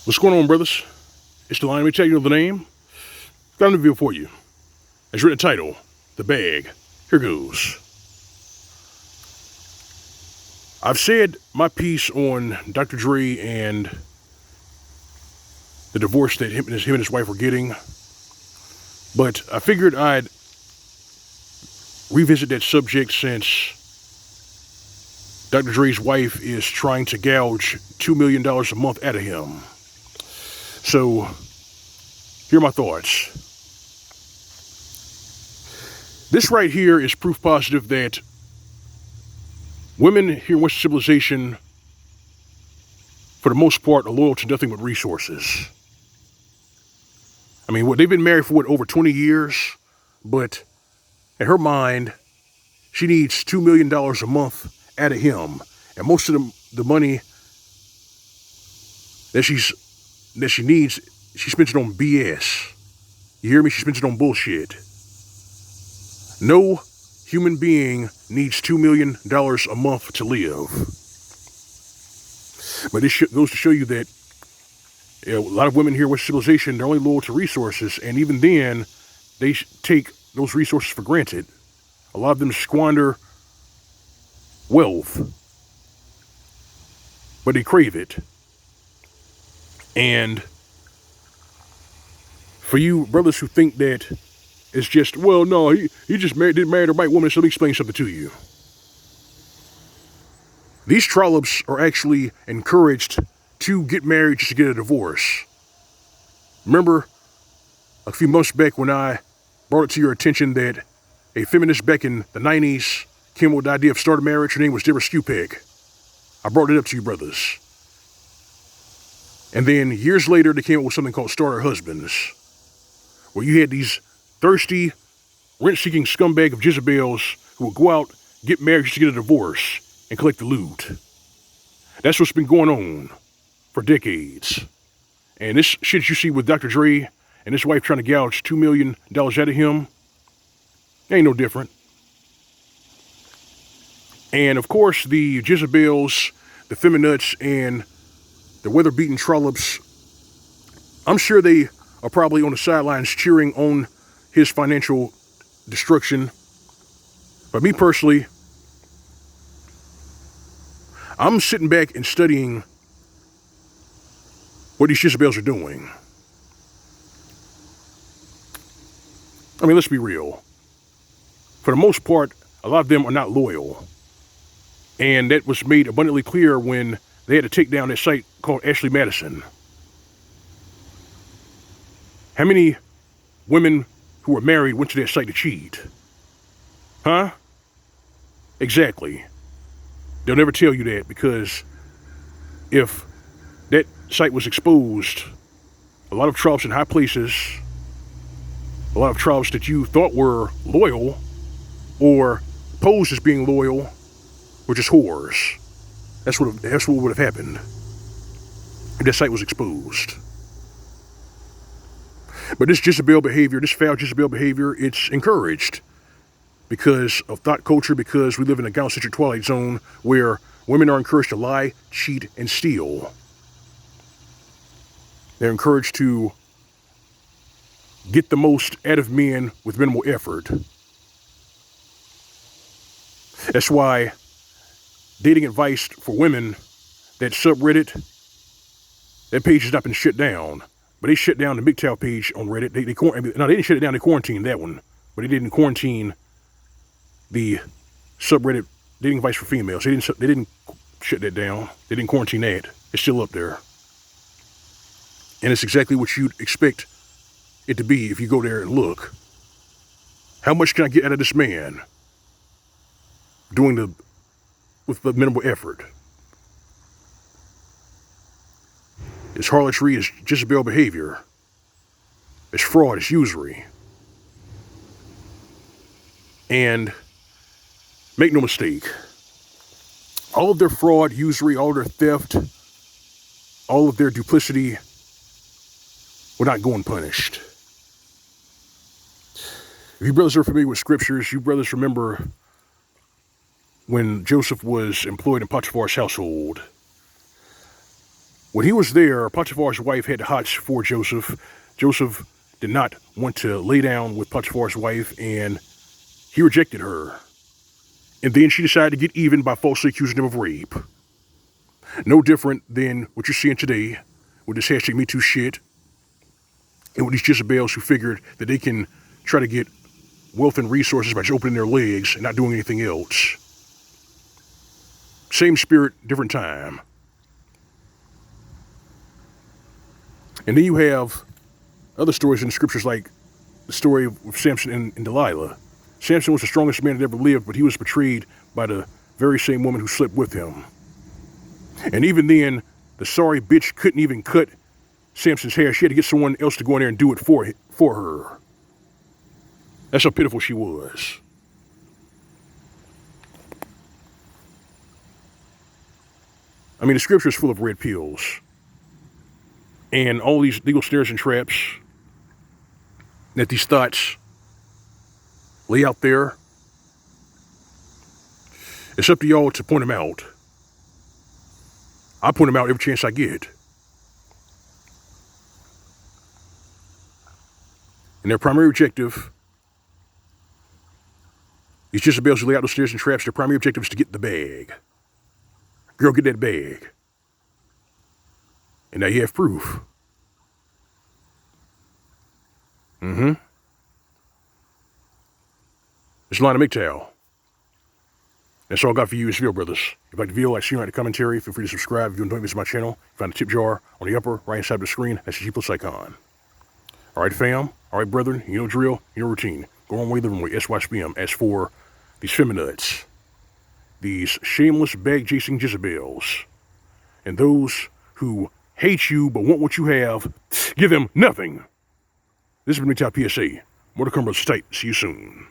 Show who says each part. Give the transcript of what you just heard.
Speaker 1: What's going on, brothers? It's the line. Let me tell you the name. Got an interview for you. As written title, The Bag. Here goes. I've said my piece on Dr. Dre and the divorce that him and his wife were getting, but I figured I'd revisit that subject since Dr. Dre's wife is trying to gouge $2 million a month out of him. So, here are my thoughts. This right here is proof positive that women here in Western civilization, for the most part, are loyal to nothing but resources. I mean, they've been married for over 20 years, but in her mind, she needs $2 million a month out of him. And most of the money that she needs, she spends it on BS. You hear me? She spends it on bullshit. No human being needs $2 million a month to live. But this goes to show you that a lot of women here in Western civilization, they're only loyal to resources, and even then, they take those resources for granted. A lot of them squander wealth, but they crave it. And for you brothers who think that it's just, well, no, he just didn't marry the right woman, so let me explain something to you. These trollops are actually encouraged to get married just to get a divorce. Remember a few months back when I brought it to your attention that a feminist back in the 90s came up with the idea of start a marriage. Her name was Deborah Skupek. I brought it up to you brothers. And then years later, they came up with something called starter husbands, where you had these thirsty, rent-seeking scumbag of Jezebels who would go out, get married just to get a divorce, and collect the loot. That's what's been going on for decades. And this shit you see with Dr. Dre and his wife trying to gouge $2 million out of him, ain't no different. And of course, the Jezebels, the feminists, and the weather-beaten trollops, I'm sure they are probably on the sidelines cheering on his financial destruction. But me personally, I'm sitting back and studying what these Jezebels are doing. I mean, let's be real. For the most part, a lot of them are not loyal. And that was made abundantly clear when they had to take down that site called Ashley Madison. How many women who were married went to that site to cheat? Huh? Exactly. They'll never tell you that, because if that site was exposed, a lot of trollops in high places, a lot of trollops that you thought were loyal or posed as being loyal were just whores. That's what would have happened if that site was exposed. But this Jezebel behavior, this foul Jezebel behavior, it's encouraged because of thought culture, because we live in a gynocentric twilight zone where women are encouraged to lie, cheat, and steal. They're encouraged to get the most out of men with minimal effort. That's why dating advice for women, that subreddit, that page has not been shut down. But they shut down the Mgtow page on Reddit. They didn't shut it down, they quarantined that one. But they didn't quarantine the subreddit dating advice for females. They didn't shut that down. They didn't quarantine that. It's still up there. And it's exactly what you'd expect it to be if you go there and look. How much can I get out of this man with the minimal effort? It's harlotry, it's Jezebel behavior. It's fraud, it's usury. And make no mistake, all of their fraud, usury, all of their theft, all of their duplicity will not go unpunished. If you brothers are familiar with scriptures, you brothers remember when Joseph was employed in Potiphar's household. When he was there, Potiphar's wife had the hots for Joseph. Joseph did not want to lay down with Potiphar's wife, and he rejected her. And then she decided to get even by falsely accusing him of rape. No different than what you're seeing today with this hashtag #MeToo shit, and with these Jezebels who figured that they can try to get wealth and resources by just opening their legs and not doing anything else. Same spirit, different time. And then you have other stories in the scriptures, like the story of Samson and Delilah. Samson was the strongest man that ever lived, but he was betrayed by the very same woman who slept with him. And even then, the sorry bitch couldn't even cut Samson's hair. She had to get someone else to go in there and do it for her. That's how pitiful she was. I mean, the scripture is full of red pills. And all these legal snares and traps that these thoughts lay out there. It's up to y'all to point them out. I point them out every chance I get. And their primary objective, these Jezebels who lay out those snares and traps, their primary objective is to get the bag. Girl, get that bag. And now you have proof. It's L.O.M. Mgtow. That's all I got for you, it's Veal Brothers. If you like the video, like seeing the commentary, feel free to subscribe. If you don't visit my channel, find the tip jar on the upper right hand side of the screen. That's the G+ icon. Alright fam, alright brethren, you know drill, you know routine. Go on way, living way, SYSBM. As for these feminists, these shameless bag-chasing Jezebels, and those who hate you but want what you have, give them nothing. This has been Mgtow PSA. More to come, brothers. Tight. See you soon.